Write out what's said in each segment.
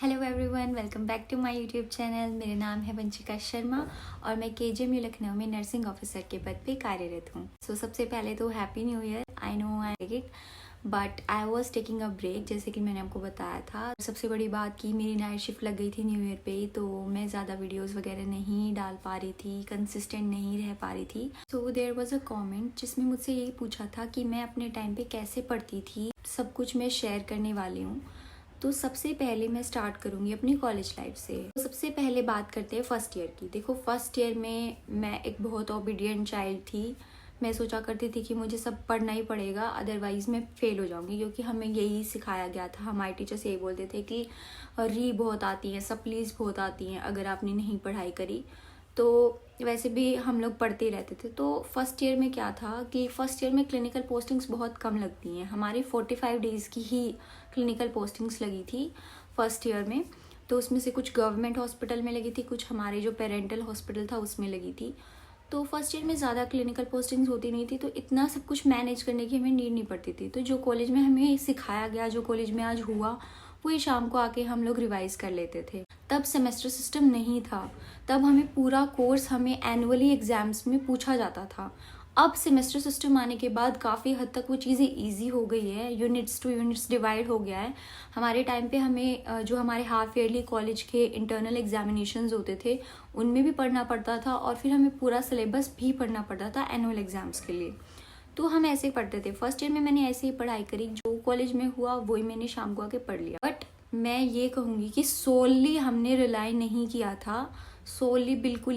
Hello everyone, welcome back to my YouTube channel. मेरा नाम है वंशिका शर्मा और मैं केजीएमयू लखनऊ में नर्सिंग ऑफिसर के पद पे कार्यरत हूँ। सबसे पहले तो happy new year. I know I take it but I was taking a break, जैसे कि मैंने आपको बताया था। सबसे बड़ी बात कि मेरी नाइट शिफ्ट लग गई थी न्यू ईयर पे ही, तो मैं ज़्यादा वीडियोज़ वगैरह नहीं डाल पा रही थी, कंसिस्टेंट नहीं रह पा रही थी। So there was a comment जिसमें मुझसे यही पूछा था कि मैं अपने टाइम पे कैसे पढ़ती थी। सब कुछ मैं शेयर करने वाली हूँ। तो सबसे पहले मैं स्टार्ट करूँगी अपनी कॉलेज लाइफ से। तो सबसे पहले बात करते हैं फर्स्ट ईयर की। देखो, फर्स्ट ईयर में मैं एक बहुत ओबीडियंट चाइल्ड थी। मैं सोचा करती थी कि मुझे सब पढ़ना ही पड़ेगा, अदरवाइज़ मैं फेल हो जाऊंगी, क्योंकि हमें यही सिखाया गया था। हमारे टीचर्स यही बोलते थे कि री बहुत आती हैं, सप्लीज बहुत आती हैं अगर आपने नहीं पढ़ाई करी। तो वैसे भी हम लोग पढ़ते ही रहते थे। तो फर्स्ट ईयर में क्या था कि फर्स्ट ईयर में क्लिनिकल पोस्टिंग्स बहुत कम लगती हैं। हमारी 45 डेज़ की ही क्लिनिकल पोस्टिंग्स लगी थी फर्स्ट ईयर में। तो उसमें से कुछ गवर्नमेंट हॉस्पिटल में लगी थी, कुछ हमारे जो पेरेंटल हॉस्पिटल था उसमें लगी थी। तो फर्स्ट ईयर में ज़्यादा क्लिनिकल पोस्टिंग्स होती नहीं थी, तो इतना सब कुछ मैनेज करने की हमें नीड नहीं पड़ती थी। तो जो कॉलेज में हमें सिखाया गया, जो कॉलेज में आज हुआ, वही शाम को आके हम लोग रिवाइज कर लेते थे। तब सेमेस्टर सिस्टम नहीं था, तब हमें पूरा कोर्स हमें एनुअली एग्जाम्स में पूछा जाता था। अब सेमेस्टर सिस्टम आने के बाद काफ़ी हद तक वो चीज़ें इजी हो गई है, यूनिट्स टू यूनिट्स डिवाइड हो गया है। हमारे टाइम पे हमें जो हमारे हाफ ईयरली कॉलेज के इंटरनल एग्जामिनेशंस होते थे उनमें भी पढ़ना पड़ता था, और फिर हमें पूरा सिलेबस भी पढ़ना पड़ता था एनुअल एग्जाम्स के लिए। तो हम ऐसे ही पढ़ते थे। फर्स्ट ईयर में मैंने ऐसे ही पढ़ाई करी, जो कॉलेज में हुआ वही मैंने शाम को आके पढ़ लिया। बट मैं ये कहूँगी कि सोलली हमने रिलाई नहीं किया था, सोलली बिल्कुल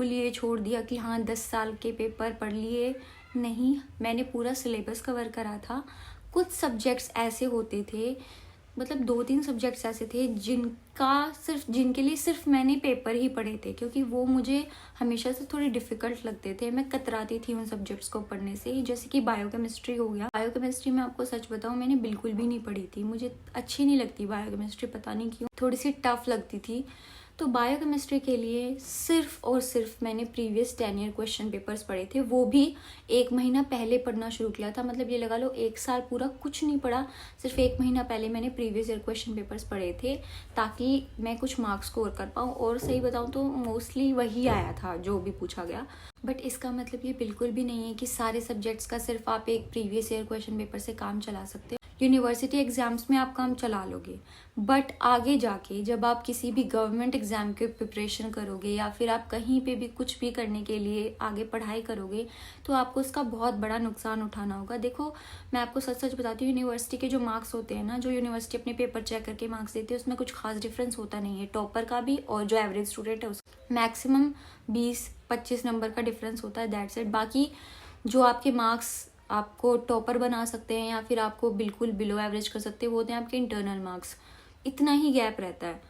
ये छोड़ दिया कि हाँ 10 साल के पेपर पढ़ लिए। नहीं, मैंने पूरा सिलेबस कवर करा था। कुछ सब्जेक्ट्स ऐसे होते थे, मतलब 2-3 सब्जेक्ट्स ऐसे थे जिनके लिए सिर्फ मैंने पेपर ही पढ़े थे, क्योंकि वो मुझे हमेशा से थोड़े डिफिकल्ट लगते थे। मैं कतराती थी उन सब्जेक्ट्स को पढ़ने से। जैसे कि बायोकेमिस्ट्री हो गया। बायोकेमिस्ट्री में आपको सच बताऊं, मैंने बिल्कुल भी नहीं पढ़ी थी। मुझे अच्छी नहीं लगती बायोकेमिस्ट्री, पता नहीं क्यों, थोड़ी सी टफ लगती थी। तो बायोकेमिस्ट्री के लिए सिर्फ और सिर्फ मैंने प्रीवियस 10 ईयर क्वेश्चन पेपर्स पढ़े थे, वो भी 1 महीना पहले पढ़ना शुरू किया था। मतलब ये लगा लो 1 साल पूरा कुछ नहीं पढ़ा, सिर्फ 1 महीना पहले मैंने प्रीवियस ईयर क्वेश्चन पेपर्स पढ़े थे, ताकि मैं कुछ मार्क्स स्कोर कर पाऊँ। और सही बताऊँ तो मोस्टली वही आया था जो भी पूछा गया। बट इसका मतलब ये बिल्कुल भी नहीं है कि सारे सब्जेक्ट्स का सिर्फ आप एक प्रीवियस ईयर क्वेश्चन पेपर से काम चला सकते हो। यूनिवर्सिटी एग्जाम्स में आप काम चला लोगे, बट आगे जाके जब आप किसी भी गवर्नमेंट एग्जाम के प्रिपरेशन करोगे, या फिर आप कहीं पे भी कुछ भी करने के लिए आगे पढ़ाई करोगे, तो आपको उसका बहुत बड़ा नुकसान उठाना होगा। देखो, मैं आपको सच सच बताती हूँ, यूनिवर्सिटी के जो मार्क्स होते हैं ना, जो यूनिवर्सिटी अपने पेपर चेक करके मार्क्स देती है, उसमें कुछ खास डिफरेंस होता नहीं है। टॉपर का भी और जो एवरेज स्टूडेंट है उसका मैक्सिमम 20-25 नंबर का डिफरेंस होता है, दैट्स इट। बाकी जो आपके मार्क्स आपको टॉपर बना सकते हैं या फिर आपको बिल्कुल बिलो एवरेज कर सकते हैं, वो होते हैं आपके इंटरनल मार्क्स। इतना ही गैप रहता है।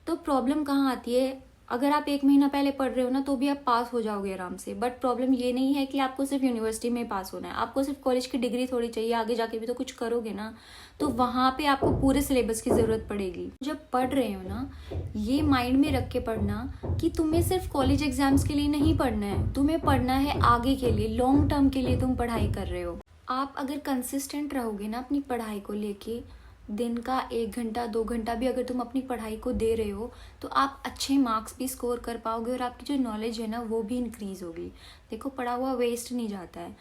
तो प्रॉब्लम कहाँ आती है, अगर आप 1 महीना पहले पढ़ रहे हो ना, तो भी आप पास हो जाओगे आराम से। बट प्रॉब्लम ये नहीं है कि आपको सिर्फ यूनिवर्सिटी में पास होना है, आपको सिर्फ कॉलेज की डिग्री थोड़ी चाहिए, आगे जाके भी तो कुछ करोगे ना। तो वहाँ पे आपको पूरे सिलेबस की ज़रूरत पड़ेगी। जब पढ़ रहे हो ना, ये माइंड में रख के पढ़ना कि तुम्हें सिर्फ कॉलेज एग्जाम्स के लिए नहीं पढ़ना है, तुम्हें पढ़ना है आगे के लिए, लॉन्ग टर्म के लिए तुम पढ़ाई कर रहे हो। आप अगर कंसिस्टेंट रहोगे ना अपनी पढ़ाई को लेके, दिन का 1 घंटा 2 घंटा भी अगर तुम अपनी पढ़ाई को दे रहे हो, तो आप अच्छे मार्क्स भी स्कोर कर पाओगे, और आपकी जो नॉलेज है ना वो भी इंक्रीज होगी। देखो, पढ़ा हुआ वेस्ट नहीं जाता है।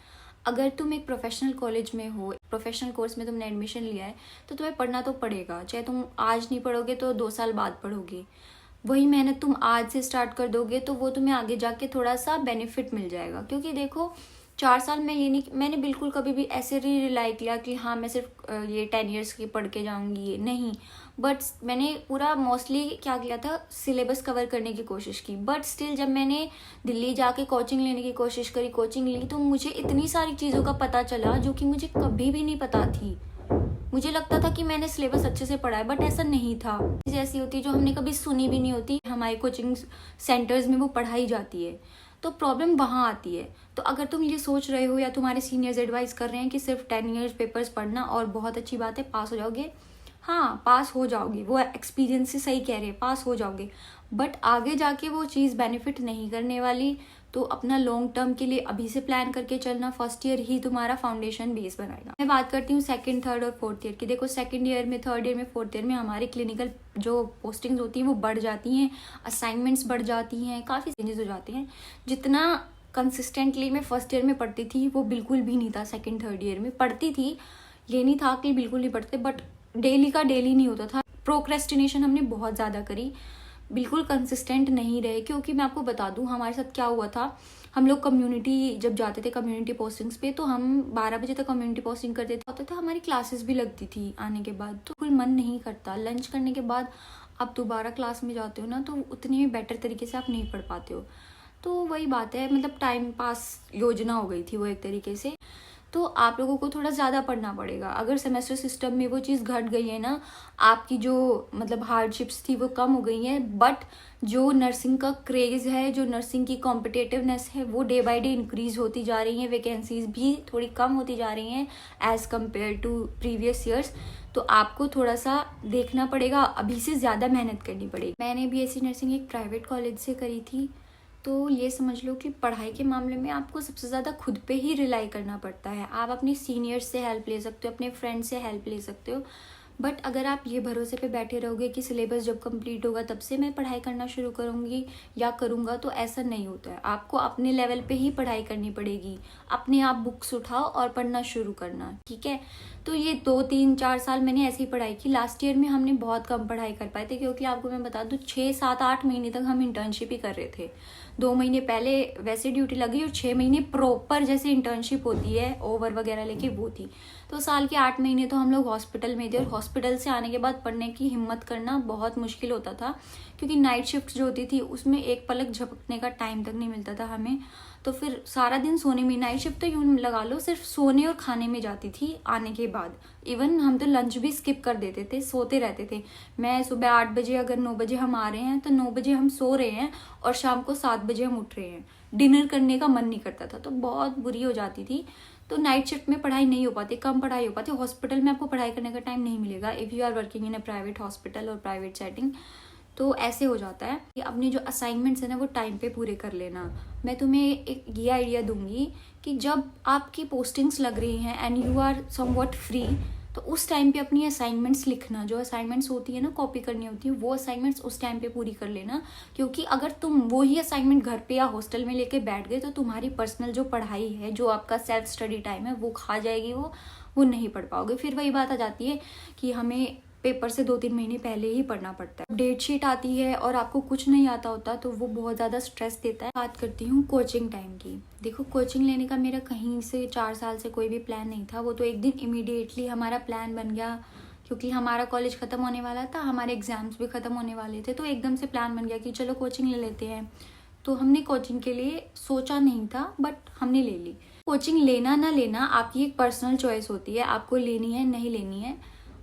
अगर तुम एक प्रोफेशनल कॉलेज में हो, प्रोफेशनल कोर्स में तुमने एडमिशन लिया है, तो तुम्हें पढ़ना तो पड़ेगा। चाहे तुम आज नहीं पढ़ोगे तो 2 साल बाद पढ़ोगे। वही मेहनत तुम आज से स्टार्ट कर दोगे तो वो तुम्हें आगे जाके थोड़ा सा बेनिफिट मिल जाएगा। क्योंकि देखो, 4 साल में ये नहीं, मैंने बिल्कुल कभी भी ऐसे नहीं रिलाई किया कि हाँ मैं सिर्फ ये 10 ईयर्स की पढ़ के जाऊंगी, ये नहीं। बट मैंने पूरा मोस्टली क्या किया था, सिलेबस कवर करने की कोशिश की। बट स्टिल जब मैंने दिल्ली जाके कोचिंग लेने की कोशिश करी, कोचिंग ली, तो मुझे इतनी सारी चीज़ों का पता चला जो कि मुझे कभी भी नहीं पता थी। मुझे लगता था कि मैंने सिलेबस अच्छे से पढ़ा है, बट ऐसा नहीं था। चीज़ ऐसी होती है जो हमने कभी सुनी भी नहीं होती, हमारे कोचिंग सेंटर्स में वो पढ़ाई जाती है। तो प्रॉब्लम वहाँ आती है। तो अगर तुम ये सोच रहे हो या तुम्हारे सीनियर्स एडवाइस कर रहे हैं कि सिर्फ 10 ईयर्स पेपर्स पढ़ना और बहुत अच्छी बात है पास हो जाओगे, हाँ पास हो जाओगे, वो एक्सपीरियंस से सही कह रहे हैं, पास हो जाओगे, बट आगे जाके वो चीज़ बेनिफिट नहीं करने वाली। तो अपना लॉन्ग टर्म के लिए अभी से प्लान करके चलना, फर्स्ट ईयर ही तुम्हारा फाउंडेशन बेस बनाएगा। मैं बात करती हूँ सेकंड, थर्ड और फोर्थ ईयर की। देखो सेकंड ईयर में, थर्ड ईयर में, फोर्थ ईयर में हमारी क्लिनिकल जो पोस्टिंग्स होती हैं वो बढ़ जाती हैं, असाइनमेंट्स बढ़ जाती हैं, काफ़ी चेंजेस हो जाते हैं। जितना कंसिस्टेंटली मैं फर्स्ट ईयर में पढ़ती थी वो बिल्कुल भी नहीं था। सेकेंड थर्ड ईयर में पढ़ती थी, ये नहीं था कि बिल्कुल नहीं पढ़ते, बट डेली का डेली नहीं होता था। प्रोक्रेस्टिनेशन हमने बहुत ज़्यादा करी, बिल्कुल कंसिस्टेंट नहीं रहे। क्योंकि मैं आपको बता दूं हमारे साथ क्या हुआ था, हम लोग कम्युनिटी जब जाते थे कम्युनिटी पोस्टिंग्स पे, तो हम 12 बजे तक कम्युनिटी पोस्टिंग करते थे। होता था हमारी क्लासेस भी लगती थी आने के बाद, तो बिल्कुल मन नहीं करता। लंच करने के बाद आप दोबारा क्लास में जाते हो ना, तो उतनी ही बेटर तरीके से आप नहीं पढ़ पाते हो। तो वही बात है, मतलब टाइम पास योजना हो गई थी वो एक तरीके से। तो आप लोगों को थोड़ा ज़्यादा पढ़ना पड़ेगा। अगर सेमेस्टर सिस्टम में वो चीज़ घट गई है ना, आपकी जो मतलब हार्डशिप्स थी वो कम हो गई हैं, बट जो नर्सिंग का क्रेज़ है, जो नर्सिंग की कॉम्पिटिटिवनेस है, वो डे बाय डे इंक्रीज होती जा रही है। वैकेंसीज भी थोड़ी कम होती जा रही हैं as compared to previous years. तो आपको थोड़ा सा देखना पड़ेगा, अभी से ज़्यादा मेहनत करनी पड़ेगी। मैंने BSc नर्सिंग एक प्राइवेट कॉलेज से करी थी, तो ये समझ लो कि पढ़ाई के मामले में आपको सबसे ज़्यादा खुद पे ही रिलाई करना पड़ता है। आप अपने सीनियर्स से हेल्प ले सकते हो, अपने फ्रेंड्स से हेल्प ले सकते हो, बट अगर आप ये भरोसे पे बैठे रहोगे कि सिलेबस जब कंप्लीट होगा तब से मैं पढ़ाई करना शुरू करूँगी या करूँगा, तो ऐसा नहीं होता है। आपको अपने लेवल पे ही पढ़ाई करनी पड़ेगी। अपने आप बुक्स उठाओ और पढ़ना शुरू करना, ठीक है। तो ये 2, 3, 4 साल मैंने ऐसे ही पढ़ाई की। लास्ट ईयर में हमने बहुत कम पढ़ाई कर पाए थे, क्योंकि आपको मैं बता दूँ 6, 7, 8 महीने तक हम इंटर्नशिप ही कर रहे थे। 2 महीने पहले वैसे ड्यूटी लगी और 6 महीने प्रॉपर जैसे इंटर्नशिप होती है ओवर वगैरह लेके वो थी। तो साल के 8 महीने तो हम लोग हॉस्पिटल में थे, और हॉस्पिटल से आने के बाद पढ़ने की हिम्मत करना बहुत मुश्किल होता था, क्योंकि नाइट शिफ्ट जो होती थी उसमें एक पलक झपकने का टाइम तक नहीं मिलता था हमें। तो फिर सारा दिन सोने में, नाइट शिफ्ट तो यूँ लगा लो सिर्फ सोने और खाने में जाती थी आने के बाद। इवन हम तो लंच भी स्किप कर देते थे, सोते रहते थे। मैं सुबह 8 बजे, अगर 9 बजे हम आ रहे हैं तो 9 बजे हम सो रहे हैं और शाम को 7 बजे हम उठ रहे हैं। डिनर करने का मन नहीं करता था, तो बहुत बुरी हो जाती थी। तो नाइट शिफ्ट में पढ़ाई नहीं हो पाती, कम पढ़ाई हो पाती। हॉस्पिटल में आपको पढ़ाई करने का टाइम नहीं मिलेगा if you are working in a private hospital और प्राइवेट सेटिंग। तो ऐसे हो जाता है कि अपनी जो असाइनमेंट्स है ना वो टाइम पे पूरे कर लेना। मैं तुम्हें एक ये आइडिया दूंगी कि जब आपकी पोस्टिंग्स लग रही हैं and you are somewhat free, तो उस टाइम पे अपनी असाइनमेंट्स लिखना। जो असाइनमेंट्स होती है ना, कॉपी करनी होती है, वो असाइनमेंट्स उस टाइम पे पूरी कर लेना। क्योंकि अगर तुम वो ही असाइनमेंट घर पे या हॉस्टल में लेके बैठ गए तो तुम्हारी पर्सनल जो पढ़ाई है, जो आपका सेल्फ स्टडी टाइम है, वो खा जाएगी, वो नहीं पढ़ पाओगे। फिर वही बात आ जाती है कि हमें पेपर से 2-3 महीने पहले ही पढ़ना पड़ता है। डेट शीट आती है और आपको कुछ नहीं आता होता, तो वो बहुत ज़्यादा स्ट्रेस देता है। बात करती हूँ कोचिंग टाइम की। देखो कोचिंग लेने का मेरा कहीं से 4 साल से कोई भी प्लान नहीं था। वो तो एक दिन इमीडिएटली हमारा प्लान बन गया, क्योंकि हमारा कॉलेज ख़त्म होने वाला था, हमारे एग्ज़ाम्स भी ख़त्म होने वाले थे, तो एकदम से प्लान बन गया कि चलो कोचिंग ले लेते हैं। तो हमने कोचिंग के लिए सोचा नहीं था, बट हमने ले ली। कोचिंग लेना ना लेना आपकी एक पर्सनल चॉइस होती है, आपको लेनी है नहीं लेनी है,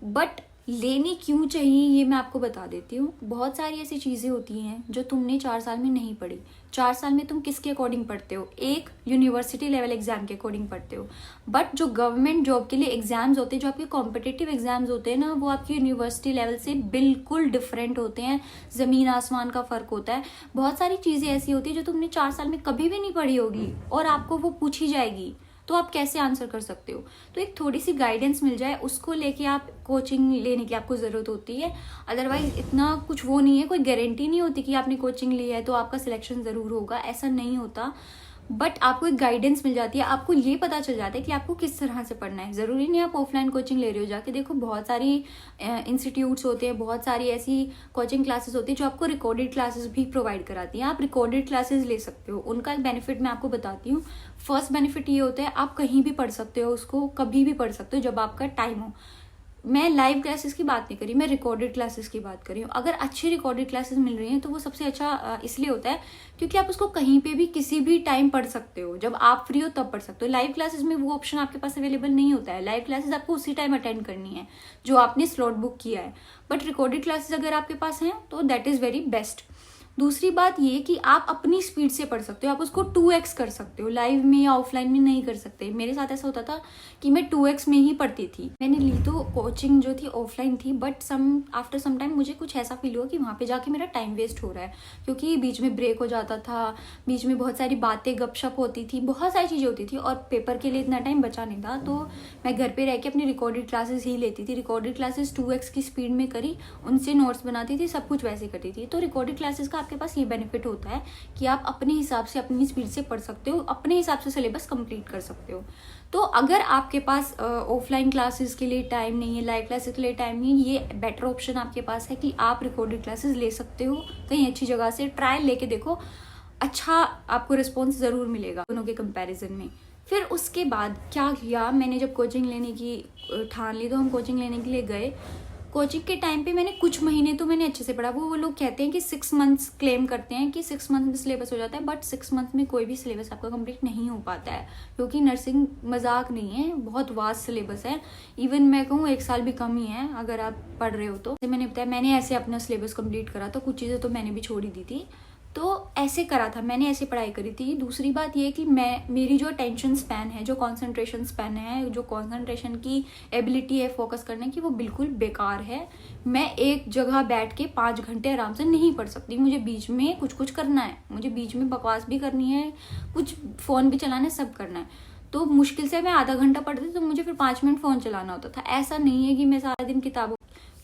बट लेनी क्यों चाहिए ये मैं आपको बता देती हूँ। बहुत सारी ऐसी चीज़ें होती हैं जो तुमने 4 साल में नहीं पढ़ी। 4 साल में तुम किसके अकॉर्डिंग पढ़ते हो? एक यूनिवर्सिटी लेवल एग्जाम के अकॉर्डिंग पढ़ते हो, बट जो गवर्नमेंट जॉब के लिए एग्जाम्स होते हैं, जो आपके कॉम्पिटिटिव एग्जाम्स होते हैं ना, वो आपकी यूनिवर्सिटी लेवल से बिल्कुल डिफरेंट होते हैं। ज़मीन आसमान का फ़र्क होता है। बहुत सारी चीज़ें ऐसी होती है जो तुमने 4 साल में कभी भी नहीं पढ़ी होगी और आपको वो पूछी जाएगी, तो आप कैसे आंसर कर सकते हो? तो एक थोड़ी सी गाइडेंस मिल जाए, उसको लेके आप कोचिंग लेने की आपको ज़रूरत होती है। अदरवाइज इतना कुछ वो नहीं है, कोई गारंटी नहीं होती कि आपने कोचिंग ली है तो आपका सिलेक्शन ज़रूर होगा, ऐसा नहीं होता। बट आपको एक गाइडेंस मिल जाती है, आपको ये पता चल जाता है कि आपको किस तरह से पढ़ना है। ज़रूरी नहीं आप ऑफलाइन कोचिंग ले रहे हो जाके। देखो बहुत सारी इंस्टीट्यूट्स होते हैं, बहुत सारी ऐसी कोचिंग क्लासेस होती है जो आपको रिकॉर्डेड क्लासेस भी प्रोवाइड कराती हैं। आप रिकॉर्डेड क्लासेस ले सकते हो। उनका एक बेनिफिट मैं आपको बताती हूँ। फर्स्ट बेनिफिट ये होता है आप कहीं भी पढ़ सकते हो, उसको कभी भी पढ़ सकते हो जब आपका टाइम हो। मैं लाइव क्लासेस की बात नहीं करी, मैं रिकॉर्डेड क्लासेस की बात कर रही हूँ। अगर अच्छी रिकॉर्डेड क्लासेस मिल रही हैं तो वो सबसे अच्छा इसलिए होता है क्योंकि आप उसको कहीं पे भी किसी भी टाइम पढ़ सकते हो। जब आप फ्री हो तब पढ़ सकते हो। लाइव क्लासेस में वो ऑप्शन आपके पास अवेलेबल नहीं होता है। लाइव क्लासेस आपको उसी टाइम अटेंड करनी है जो आपने स्लॉट बुक किया है। बट रिकॉर्डेड क्लासेस अगर आपके पास हैं तो दैट इज़ वेरी बेस्ट। दूसरी बात ये कि आप अपनी स्पीड से पढ़ सकते हो, आप उसको 2x कर सकते हो, लाइव में या ऑफलाइन में नहीं कर सकते। मेरे साथ ऐसा होता था कि मैं 2x में ही पढ़ती थी। मैंने ली तो कोचिंग जो थी ऑफलाइन थी, बट आफ्टर सम टाइम मुझे कुछ ऐसा फील हुआ कि वहाँ पे जाके मेरा टाइम वेस्ट हो रहा है, क्योंकि बीच में ब्रेक हो जाता था, बीच में बहुत सारी बातें गपशप होती थी, बहुत सारी चीज़ें होती थी, और पेपर के लिए इतना टाइम बचा नहीं था। तो मैं घर पे रह के अपनी रिकॉर्डेड क्लासेस ही लेती थी। रिकॉर्डेड क्लासेस 2x की स्पीड में करी, उनसे नोट्स बनाती थी, सब कुछ वैसे करती थी। तो रिकॉर्डेड क्लासेस का आपके पास ये बेनिफिट होता है कि आप अपने हिसाब से अपनी स्पीड से पढ़ सकते हो, अपने हिसाब से सिलेबस कंप्लीट कर सकते हो। तो अगर आपके पास ऑफलाइन क्लासेस के लिए टाइम नहीं है, लाइव क्लासेस के लिए टाइम नहीं है, ये बेटर ऑप्शन आपके पास है कि आप रिकॉर्डेड क्लासेस ले सकते हो कहीं अच्छी जगह से। ट्रायल लेके देखो, अच्छा आपको रिस्पॉन्स ज़रूर मिलेगा दोनों के कंपैरिजन में। फिर उसके बाद क्या किया, मैंने जब कोचिंग लेने की ठान ली तो हम कोचिंग लेने के लिए गए। कोचिंग के टाइम पे मैंने कुछ महीने तो मैंने अच्छे से पढ़ा। वो लोग कहते हैं कि 6 मंथ्स क्लेम करते हैं कि 6 मंथ में सिलेबस हो जाता है, बट 6 मंथ में कोई भी सिलेबस आपका कंप्लीट नहीं हो पाता है, क्योंकि नर्सिंग मजाक नहीं है, बहुत वास्ट सिलेबस है। इवन मैं कहूँ 1 साल भी कम ही है अगर आप पढ़ रहे हो तो। मैंने बताया, मैंने ऐसे अपना सिलेबस कंप्लीट करा, तो कुछ चीज़ें तो मैंने भी छोड़ ही दी थी, तो ऐसे करा था, मैंने ऐसे पढ़ाई करी थी। दूसरी बात ये कि मेरी जो अटेंशन स्पैन है, जो कंसंट्रेशन स्पैन है, जो कंसंट्रेशन की एबिलिटी है फोकस करने की, वो बिल्कुल बेकार है। मैं एक जगह बैठ के 5 घंटे आराम से नहीं पढ़ सकती, मुझे बीच में कुछ कुछ करना है, मुझे बीच में बकवास भी करनी है, कुछ फ़ोन भी चलाना है, सब करना है। तो मुश्किल से मैं आधा घंटा पढ़ती थी, तो मुझे फिर 5 मिनट फ़ोन चलाना होता था। ऐसा नहीं है कि मैं सारा दिन किताबों,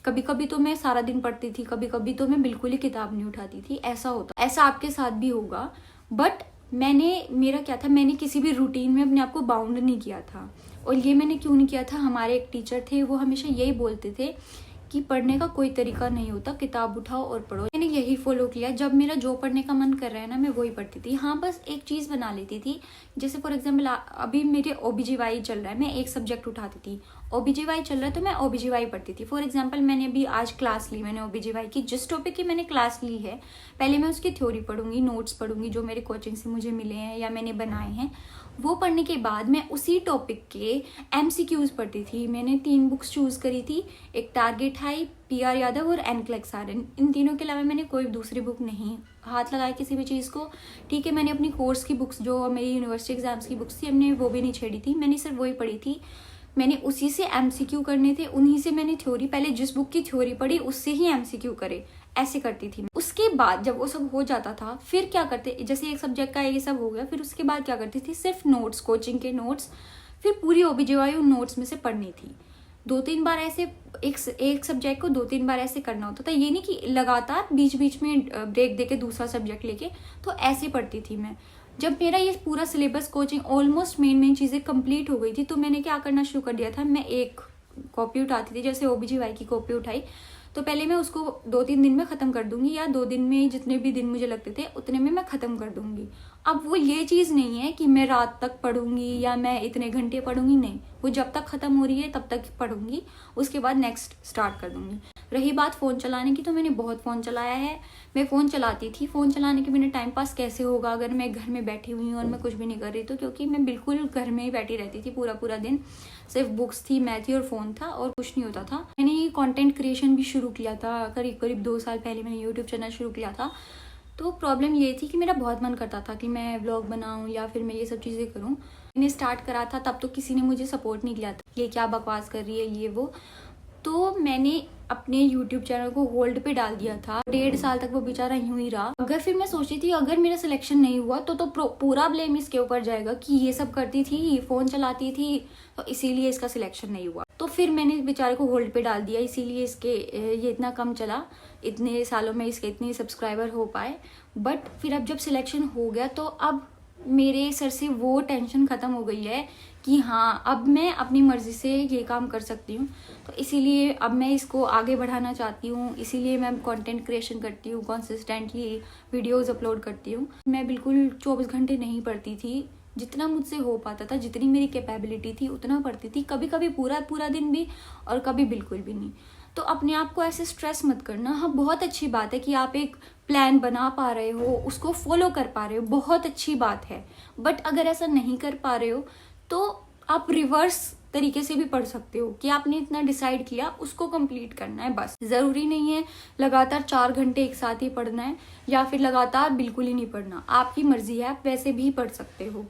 कभी कभी तो मैं सारा दिन पढ़ती थी, कभी कभी तो मैं बिल्कुल ही किताब नहीं उठाती थी। ऐसा आपके साथ भी होगा। बट मेरा क्या था, मैंने किसी भी रूटीन में अपने आप को बाउंड नहीं किया था। और ये मैंने क्यों नहीं किया था, हमारे एक टीचर थे, वो हमेशा यही बोलते थे कि पढ़ने का कोई तरीका नहीं होता, किताब उठाओ और पढ़ो। मैंने यही फॉलो किया। जब मेरा जो पढ़ने का मन कर रहा है ना, मैं वही पढ़ती थी। हाँ, बस एक चीज़ बना लेती थी, जैसे फॉर एग्जाम्पल अभी मेरे OBGY चल रहा है, मैं एक सब्जेक्ट उठाती थी। OBGY चल रहा है तो मैं OBGY पढ़ती थी। फॉर एग्जाम्पल मैंने अभी आज क्लास ली, मैंने OBGY की, जिस टॉपिक की मैंने क्लास ली है, पहले मैं उसकी थ्योरी पढ़ूंगी, नोट्स पढ़ूंगी जो मेरे कोचिंग से मुझे मिले हैं या मैंने बनाए हैं। वो पढ़ने के बाद मैं उसी टॉपिक के MCQs पढ़ती थी। मैंने 3 बुक्स चूज़ करी थी, एक टारगेट हाई, PR यादव और NCLEX RN। इन तीनों के अलावा मैंने कोई दूसरी बुक नहीं हाथ लगाया किसी भी चीज़ को। ठीक है, मैंने अपनी कोर्स की बुक्स, जो मेरी यूनिवर्सिटी एग्जाम्स की बुक्स थी, हमने वो भी नहीं छेड़ी थी, मैंने सिर्फ वही पढ़ी थी। मैंने उसी से MCQ करने थे, उन्हीं से मैंने थ्योरी, पहले जिस बुक की थ्योरी पढ़ी उससे ही MCQ करे, ऐसे करती थी। उसके बाद जब वो सब हो जाता था, फिर क्या करते, जैसे एक सब्जेक्ट का ये सब हो गया, फिर उसके बाद क्या करती थी, सिर्फ नोट्स, कोचिंग के नोट्स, फिर पूरी OBGY उन नोट्स में से पढ़नी थी। 2-3 बार ऐसे एक सब्जेक्ट को 2-3 बार ऐसे करना होता था। ये नहीं कि लगातार बीच बीच में ब्रेक देके दूसरा सब्जेक्ट लेके, तो ऐसे पढ़ती थी मैं। जब मेरा ये पूरा सिलेबस, कोचिंग, ऑलमोस्ट मेन चीज़ें कंप्लीट हो गई थी, तो मैंने क्या करना शुरू कर दिया था, मैं एक कॉपी उठाती थी, जैसे OBGY की कॉपी उठाई तो पहले मैं उसको 2-3 दिन में ख़त्म कर दूंगी, या 2 दिन में, जितने भी दिन मुझे लगते थे उतने में मैं ख़त्म कर दूंगी। अब वो ये चीज़ नहीं है कि मैं रात तक पढ़ूंगी या मैं इतने घंटे पढ़ूंगी, नहीं, वो जब तक ख़त्म हो रही है तब तक पढ़ूंगी, उसके बाद नेक्स्ट स्टार्ट कर दूंगी। रही बात फ़ोन चलाने की, तो मैंने बहुत फ़ोन चलाया है। मैं फ़ोन चलाती थी, फ़ोन चलाने के बिना टाइम पास कैसे होगा अगर मैं घर में बैठी हुई हूँ और मैं कुछ भी नहीं कर रही, तो क्योंकि मैं बिल्कुल घर में ही बैठी रहती थी पूरा पूरा दिन, सिर्फ बुक्स थी, मैं थी और फ़ोन था, और कुछ नहीं होता था। मैंने ये कंटेंट क्रिएशन भी शुरू किया था, करीब 2 साल पहले मैंने यूट्यूब चैनल शुरू किया था। तो प्रॉब्लम ये थी कि मेरा बहुत मन करता था कि मैं व्लॉग बनाऊं या फिर मैं ये सब चीज़ें करूं। मैंने स्टार्ट करा था तब तो किसी ने मुझे सपोर्ट नहीं किया था, ये क्या बकवास कर रही है, ये वो। तो मैंने अपने YouTube चैनल को होल्ड पे डाल दिया था, 1.5 साल तक वो बेचारा यूं ही रहा। अगर फिर मैं सोची थी अगर मेरा सिलेक्शन नहीं हुआ तो पूरा ब्लेम इसके ऊपर जाएगा कि ये सब करती थी, फ़ोन चलाती थी, तो इसीलिए इसका सिलेक्शन नहीं हुआ। तो फिर मैंने बेचारे को होल्ड पे डाल दिया, इसीलिए ये इतना कम चला, इतने सालों में इसके इतने सब्सक्राइबर हो पाए। बट फिर अब जब सिलेक्शन हो गया तो अब मेरे सर से वो टेंशन ख़त्म हो गई है कि हाँ, अब मैं अपनी मर्ज़ी से ये काम कर सकती हूँ। तो इसीलिए अब मैं इसको आगे बढ़ाना चाहती हूँ, इसीलिए मैं कंटेंट क्रिएशन करती हूँ, कंसिस्टेंटली वीडियोस अपलोड करती हूँ। मैं बिल्कुल 24 घंटे नहीं पढ़ती थी, जितना मुझसे हो पाता था, जितनी मेरी कैपेबिलिटी थी उतना पढ़ती थी, कभी कभी पूरा दिन भी और कभी बिल्कुल भी नहीं। तो अपने आप को ऐसे स्ट्रेस मत करना। हाँ, बहुत अच्छी बात है कि आप एक प्लान बना पा रहे हो, उसको फॉलो कर पा रहे हो, बहुत अच्छी बात है। बट अगर ऐसा नहीं कर पा रहे हो तो आप रिवर्स तरीके से भी पढ़ सकते हो कि आपने इतना डिसाइड किया उसको कंप्लीट करना है बस। जरूरी नहीं है लगातार 4 घंटे एक साथ ही पढ़ना है या फिर लगातार बिल्कुल ही नहीं पढ़ना, आपकी मर्जी है, आप वैसे भी पढ़ सकते हो।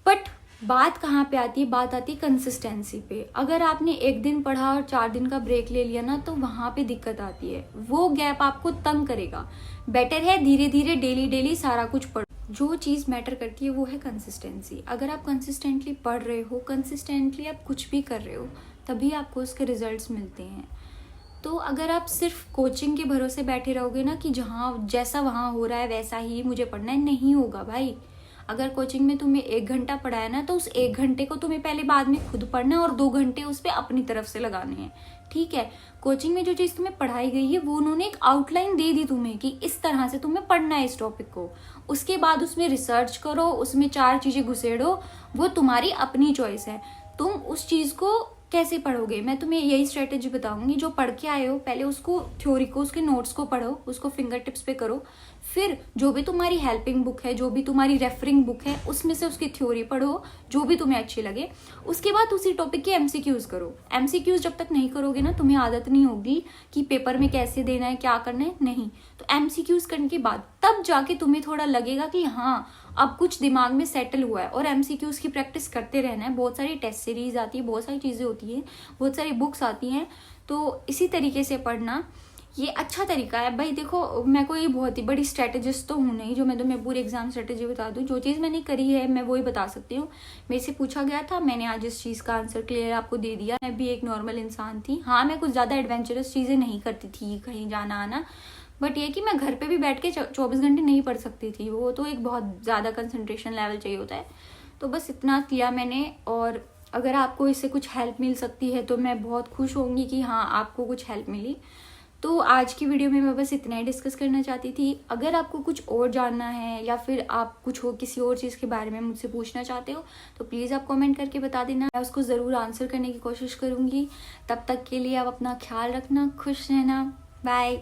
बट बात कहाँ पे आती है, बात आती है कंसिस्टेंसी पे। अगर आपने एक दिन पढ़ा और 4 दिन का ब्रेक ले लिया ना तो वहां पे दिक्कत आती है, वो गैप आपको तंग करेगा। बेटर है धीरे धीरे डेली डेली सारा कुछ पढ़ो। जो चीज़ मैटर करती है वो है कंसिस्टेंसी। अगर आप कंसिस्टेंटली पढ़ रहे हो, कंसिस्टेंटली आप कुछ भी कर रहे हो, तभी आपको उसके रिजल्ट्स मिलते हैं। तो अगर आप सिर्फ कोचिंग के भरोसे बैठे रहोगे ना कि जहाँ जैसा वहाँ हो रहा है वैसा ही मुझे पढ़ना है, नहीं होगा भाई। अगर कोचिंग में तुम्हें 1 घंटा पढ़ाया ना तो उस 1 घंटे को तुम्हें पहले बाद में खुद पढ़ना है और 2 घंटे उस पर अपनी तरफ से लगाने हैं, ठीक है। कोचिंग में जो चीज़ तुम्हें पढ़ाई गई है वो उन्होंने एक आउटलाइन दे दी तुम्हें कि इस तरह से तुम्हें पढ़ना है इस टॉपिक को। उसके बाद उसमें रिसर्च करो, उसमें 4 चीज़ें घुसेड़ो, वो तुम्हारी अपनी चॉइस है। तुम उस चीज़ को कैसे पढ़ोगे, मैं तुम्हें यही स्ट्रेटेजी बताऊंगी। जो पढ़ के आए हो पहले उसको थ्योरी को, उसके नोट्स को पढ़ो, उसको फिंगर टिप्स पे करो। फिर जो भी तुम्हारी हेल्पिंग बुक है, जो भी तुम्हारी रेफरिंग बुक है, उसमें से उसकी थ्योरी पढ़ो जो भी तुम्हें अच्छी लगे। उसके बाद उसी टॉपिक के एमसीक्यूज करो। एमसीक्यूज जब तक नहीं करोगे ना तुम्हें आदत नहीं होगी कि पेपर में कैसे देना है, क्या करना है, नहीं। तो एमसीक्यूज करने के बाद तब जाके तुम्हें थोड़ा लगेगा कि हाँ अब कुछ दिमाग में सेटल हुआ है। और एमसीक्यूज की प्रैक्टिस करते रहना है। बहुत सारी टेस्ट सीरीज आती है, बहुत सारी चीजें होती है, बहुत सारी बुक्स आती हैं। तो इसी तरीके से पढ़ना ये अच्छा तरीका है भाई। देखो मैं कोई बहुत ही बड़ी स्ट्रेटेजिस्ट तो हूँ नहीं जो मैं तुम्हें पूरी एग्जाम स्ट्रेटेजी बता दूँ। जो चीज़ मैंने करी है मैं वही बता सकती हूँ। मेरे से पूछा गया था, मैंने आज इस चीज़ का आंसर क्लियर आपको दे दिया। मैं भी एक नॉर्मल इंसान थी। हाँ मैं कुछ ज़्यादा एडवेंचरस चीज़ें नहीं करती थी, कहीं जाना आना, बट ये कि मैं घर पे भी बैठ के 24 घंटे नहीं पढ़ सकती थी। वो तो एक बहुत ज़्यादा कंसंट्रेशन लेवल चाहिए होता है। तो बस इतना किया मैंने। और अगर आपको इससे कुछ हेल्प मिल सकती है तो मैं बहुत खुश होंगी कि हाँ आपको कुछ हेल्प मिली। तो आज की वीडियो में मैं बस इतना ही डिस्कस करना चाहती थी। अगर आपको कुछ और जानना है या फिर आप कुछ हो किसी और चीज़ के बारे में मुझसे पूछना चाहते हो तो प्लीज़ आप कमेंट करके बता देना, मैं उसको ज़रूर आंसर करने की कोशिश करूँगी। तब तक के लिए आप अपना ख्याल रखना, खुश रहना, बाय।